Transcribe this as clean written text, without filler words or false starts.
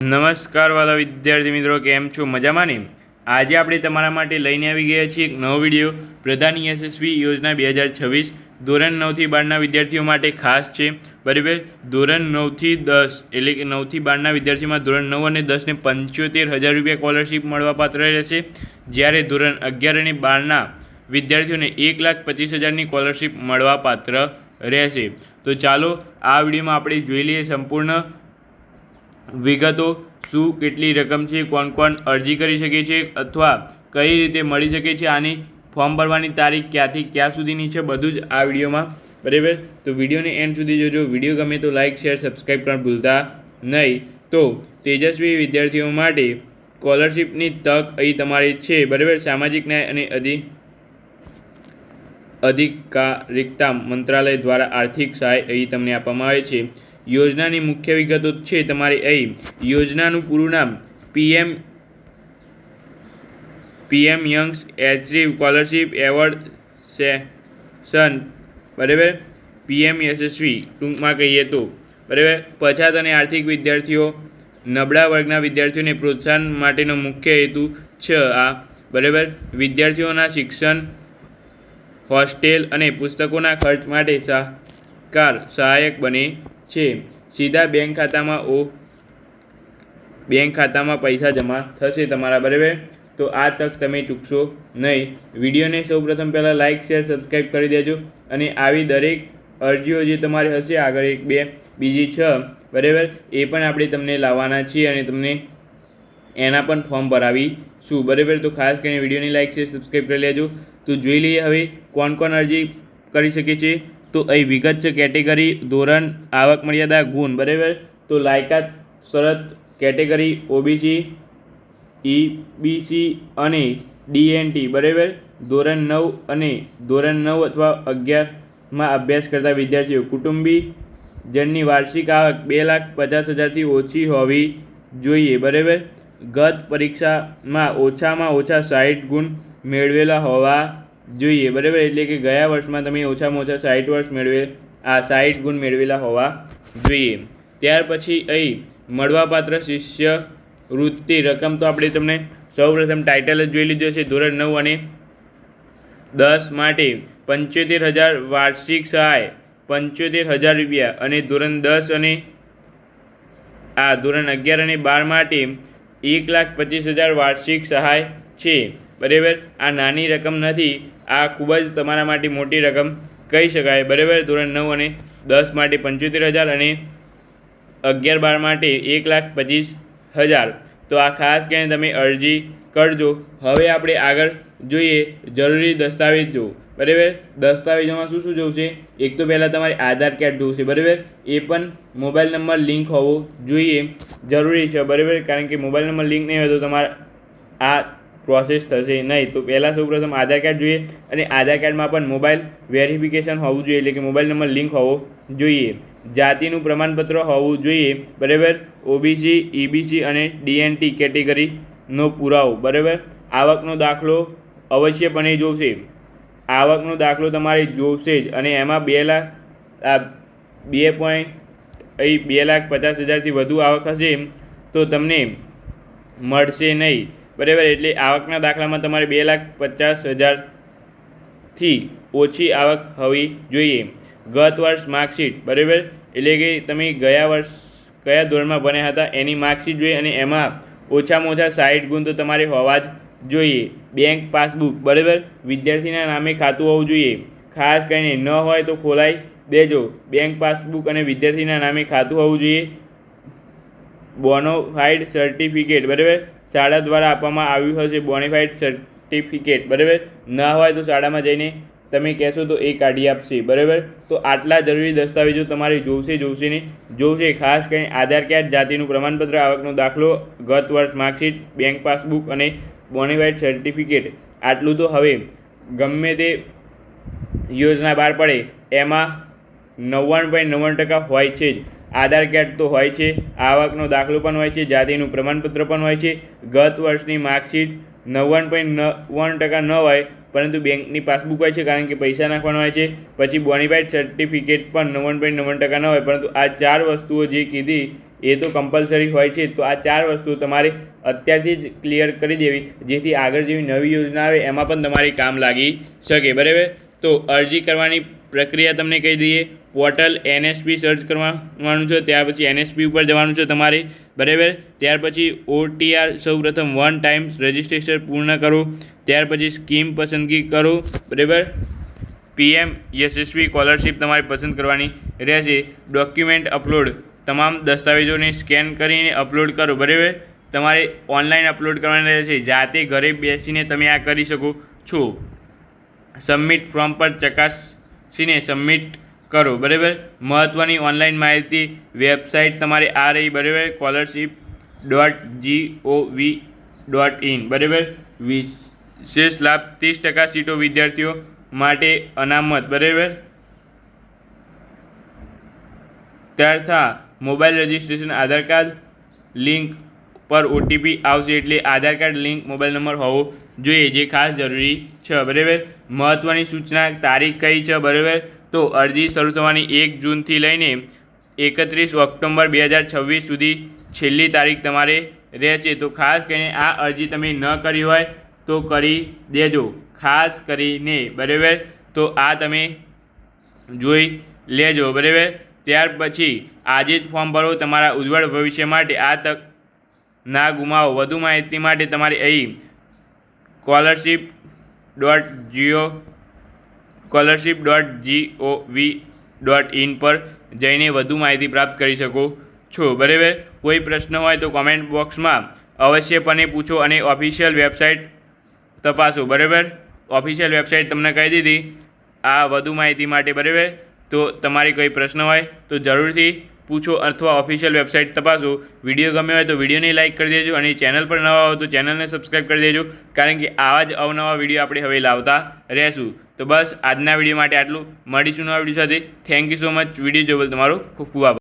નમસ્કાર વાલા વિદ્યાર્થી મિત્રો, કેમ છો? મજામાં ને? આજે આપણે તમારા માટે લઈને આવી ગયા છીએ એક નવો વિડીયો. પ્રધાન યશસ્વી યોજના 2026 ધોરણ 9 થી 12ના વિદ્યાર્થીઓ માટે ખાસ છે. બરાબર, ધોરણ 9 થી 10 એટલે કે 9 થી 12ના વિદ્યાર્થીઓમાં ધોરણ 9 અને 10ને 75,000 રૂપિયા સ્કોલરશીપ મળવાપાત્ર રહેશે, જ્યારે ધોરણ 11 અને 12ના વિદ્યાર્થીઓને 1,25,000ની સ્કોલરશીપ મળવાપાત્ર રહેશે. તો ચાલો આ વિડીયોમાં આપણે જોઈ લઈએ સંપૂર્ણ વિગતો. શું કેટલી રકમ છે, કોણ કોણ અરજી કરી શકે છે અથવા કઈ રીતે મળી શકે છે, આની ફોર્મ ભરવાની તારીખ ક્યાંથી ક્યાં સુધીની છે, બધું જ આ વિડીયોમાં. બરાબર, તો વિડીયોને એન્ડ સુધી જોજો. વિડીયો ગમે તો લાઇક શેર સબસ્ક્રાઈબ કરવાનું ભૂલતા નહીં. તો તેજસ્વી વિદ્યાર્થીઓ માટે સ્કોલરશીપની તક અહીં તમારી છે. બરાબર, સામાજિક ન્યાય અને અધિકારિતા મંત્રાલય દ્વારા આર્થિક સહાય અહીં તમને આપવામાં આવે છે. યોજનાની મુખ્ય વિગતો છે તમારી અહીં. યોજનાનું પૂરું નામ PM young achieve scholarship award session. બરાબર, પીએમ યશસ્વી ટૂંકમાં કહીએ તો. બરાબર, પછાત અને આર્થિક વિદ્યાર્થીઓ, નબળા વર્ગના વિદ્યાર્થીઓને પ્રોત્સાહન માટેનો મુખ્ય હેતુ છે આ. બરાબર, વિદ્યાર્થીઓના શિક્ષણ, હોસ્ટેલ અને પુસ્તકોના ખર્ચ માટે સહાયક બને છે. સીધા બેંક ખાતામાં પૈસા જમા થશે તમારા. બરાબર, તો આ તક તમે ચૂકશો નહીં. વિડીયોને સૌપ્રથમ પહેલાં લાઇક શેર સબસ્ક્રાઈબ કરી દેજો અને આવી દરેક અરજીઓ જે તમારે હશે આગળ 1 2 બીજી 6, બરાબર, એ પણ આપણે તમને લાવવાના છીએ અને તમને એના પણ ફોર્મ ભરાવીશું. બરાબર, તો ખાસ કરીને વિડીયોની લાઇક શેર સબસ્ક્રાઈબ કરી લેજો. તો જોઈ લઈએ હવે કોણ કોણ અરજી કરી શકે છે. તો અહીં વિગત છે કેટેગરી, ધોરણ, આવક મર્યાદા, ગુણ. બરાબર, તો લાયકાત શરત કેટેગરી ઓબીસી, ઈબીસી અને ડીએનટી. બરાબર, ધોરણ 9 અને ધોરણ 9 અથવા 11માં અભ્યાસ કરતા વિદ્યાર્થીઓ. કુટુંબી જનની વાર્ષિક આવક 2,50,000થી ઓછી હોવી જોઈએ. બરાબર, ગત પરીક્ષામાં ઓછામાં ઓછા 60 ગુણ મેળવેલા હોવા જોઈએ. બરાબર, એટલે કે ગયા વર્ષમાં તમે ઓછામાં ઓછા 60 ગુણ મેળવેલા હોવા જોઈએ. ત્યાર પછી અહીં મળવાપાત્ર શિષ્યવૃત્તિ રકમ તો આપણે તમને સૌપ્રથમ ટાઇટલ જ જોઈ લીધો છે. ધોરણ 9 અને 10 માટે 75,000 વાર્ષિક સહાય 75,000 રૂપિયા અને ધોરણ 11 અને 12 માટે 1,25,000 વાર્ષિક સહાય છે. બરાબર, આ નાની રકમ નથી, આ ખૂબ જ તમારા માટે મોટી રકમ કહી શકાય. બરાબર, ધોરણ 9 અને 10 માટે 75,000 અને 11-12 માટે 1,25,000. તો આ ખાસ કરીને તમે અરજી કરજો. હવે આપણે આગળ જોઈએ જરૂરી દસ્તાવેજો. બરાબર, દસ્તાવેજોમાં શું શું જોશે? એક તો પહેલાં તમારે આધાર કાર્ડ જોશે. બરાબર, એ પણ મોબાઈલ નંબર લિંક હોવો જોઈએ, જરૂરી છે. બરાબર, કારણ કે મોબાઈલ નંબર લિંક નહીં હોય તો તમારા આ પ્રોસેસ થશે નહીં. તો પહેલાં સૌપ્રથમ આધાર કાર્ડ જોઈએ અને આધાર કાર્ડમાં પણ મોબાઈલ વેરિફિકેશન હોવું જોઈએ, એટલે કે મોબાઈલ નંબર લિંક હોવો જોઈએ. જાતિનું પ્રમાણપત્ર હોવું જોઈએ. બરાબર, ઓબીસી, ઈબીસી અને ડીએનટી કેટેગરીનો પુરાવો. બરાબર, આવકનો દાખલો અવશ્યપણે જોશે. આવકનો દાખલો તમારે જોશે જ અને એમાં 2,50,000થી વધુ આવક હશે તો તમને મળશે નહીં. બરાબર, એટલે આવકના દાખલામાં તમારે 2,50,000થી ઓછી આવક હોવી જોઈએ. ગત વર્ષ માર્કશીટ. બરાબર, એટલે કે તમે ગયા વર્ષ કયા ધોરણમાં ભણ્યા હતા એની માર્કશીટ જોઈએ અને એમાં ઓછામાં ઓછા 60 ગુણ તો તમારે હોવા જ જોઈએ. Bank passbook. બરાબર, વિદ્યાર્થીના નામે ખાતું હોવું જોઈએ. ખાસ કરીને ન હોય તો ખોલાવી દેજો. બેંક પાસબુક અને વિદ્યાર્થીના નામે ખાતું હોવું જોઈએ. Bona fide certificate. બરાબર, શાળા દ્વારા આપવામાં આવ્યું હશે બોનોફાઇડ સર્ટિફિકેટ. બરાબર, ના હોય તો શાળામાં જઈને તમે કહેશો તો એ કાઢી આપશે. બરાબર, તો આટલા જરૂરી દસ્તાવેજો તમારે જોશે. ખાસ કરીને આધાર કાર્ડ, જાતિનું પ્રમાણપત્ર, આવકનો દાખલો, ગત વર્ષ માર્કશીટ, બેંક પાસબુક અને બોનોફાઇડ સર્ટિફિકેટ. આટલું તો હવે ગમે તે યોજના બહાર પડે એમાં 99.99% હોય છે જ. આધાર કાર્ડ તો હોય છે, આવકનો દાખલો પણ હોય છે, જાતિનું પ્રમાણપત્ર પણ હોય છે. ગત વર્ષની માર્કશીટ 99.99% ન હોય પરંતુ બેંકની પાસબુક હોય છે કારણ કે પૈસા નાખવાના હોય છે. પછી બોનોફાઇડ સર્ટિફિકેટ પણ 99.99% ન હોય પરંતુ આ 4 વસ્તુઓ જે કીધી એ તો કમ્પલસરી હોય છે. તો આ 4 વસ્તુ તમારે અત્યારથી જ ક્લિયર કરી દેવી, જેથી આગળ જેવી નવી યોજના આવે એમાં પણ તમારે કામ લાગી શકે. બરાબર. તો અરજી કરવાની પ્રક્રિયા તમને કહી દઈએ. પોર્ટલ NSP સર્ચ કરવાનું છે, ત્યાર પછી NSP ઉપર જવાનું છે તમારે. બરાબર. ત્યાર પછી OTR સૌપ્રથમ 1 ટાઈમ રજિસ્ટ્રેશન પૂર્ણ કરો. ત્યાર પછી સ્કીમ પસંદગી કરો. બરાબર. PM યશસ્વી સ્કોલરશિપ તમારે પસંદ કરવાની રહેશે. ડોક્યુમેન્ટ અપલોડ, તમામ દસ્તાવેજોને સ્કેન કરીને અપલોડ કરો. બરાબર. તમારે ઓનલાઈન અપલોડ કરવાના રહેશે, જાતે ઘરે બેસીને તમે આ કરી શકો છો. સબમિટ ફોર્મ પર ચકાસીને સબમિટ કરો. બરાબર. મહત્ત્વની ઓનલાઈન માહિતી વેબસાઇટ તમારે આ રહી. બરાબર. scholarship.gov.in. બરાબર. વિશેષ લાભ 30% સીટો વિદ્યાર્થીઓ માટે અનામત. બરાબર. ત્યારથા મોબાઈલ રજિસ્ટ્રેશન, આધાર કાર્ડ લિંક પર OTP આવશે, એટલે આધાર કાર્ડ લિંક મોબાઈલ નંબર હોવો જોઈએ, જે ખાસ જરૂરી છે. બરાબર. મહત્ત્વની સૂચના, તારીખ કઈ છે. બરાબર. તો અરજી શરૂ થવાની 1 જૂનથી લઈને 31 ઓક્ટોબર 2026 સુધી છેલ્લી તારીખ તમારે રહેશે. તો ખાસ કરીને આ અરજી તમે ન કરી હોય તો કરી દેજો, ખાસ કરીને. બરાબર. તો આ તમે જોઈ લેજો. બરાબર. ત્યાર પછી આજે જ ફોર્મ ભરો, તમારા ઉજ્જવળ ભવિષ્ય માટે આ તક ના ગુમાવો. વધુ માહિતી માટે તમારે અહીં scholarship.gov.in પર જઈને વધુ માહિતી પ્રાપ્ત કરી શકો છો. બરાબર. કોઈ પ્રશ્ન હોય તો કોમેન્ટ બોક્સમાં અવશ્યપણે પૂછો અને ઓફિશિયલ વેબસાઇટ તપાસો. બરાબર. ઓફિશિયલ વેબસાઇટ તમને કહી દીધી આ વધુ માહિતી માટે. બરાબર. તો તમારે કોઈ પ્રશ્ન હોય તો જરૂરથી પૂછો અથવા ઓફિશિયલ વેબસાઇટ તપાસો. વિડીયો ગમ્યો હોય તો વિડીયોને લાઇક કરી દેજો અને ચેનલ પર નવા હો તો ચેનલને સબસ્ક્રાઈબ કરી દેજો, કારણ કે આવા જ અવનવા વિડીયો આપણે હવે લાવતા રહેશું. તો બસ આજના વિડીયો માટે આટલું. મળીશું નવા વિડીયો સાથે. Thank you so much. Video જોવા તમારો ખૂબ ખૂબ આભાર.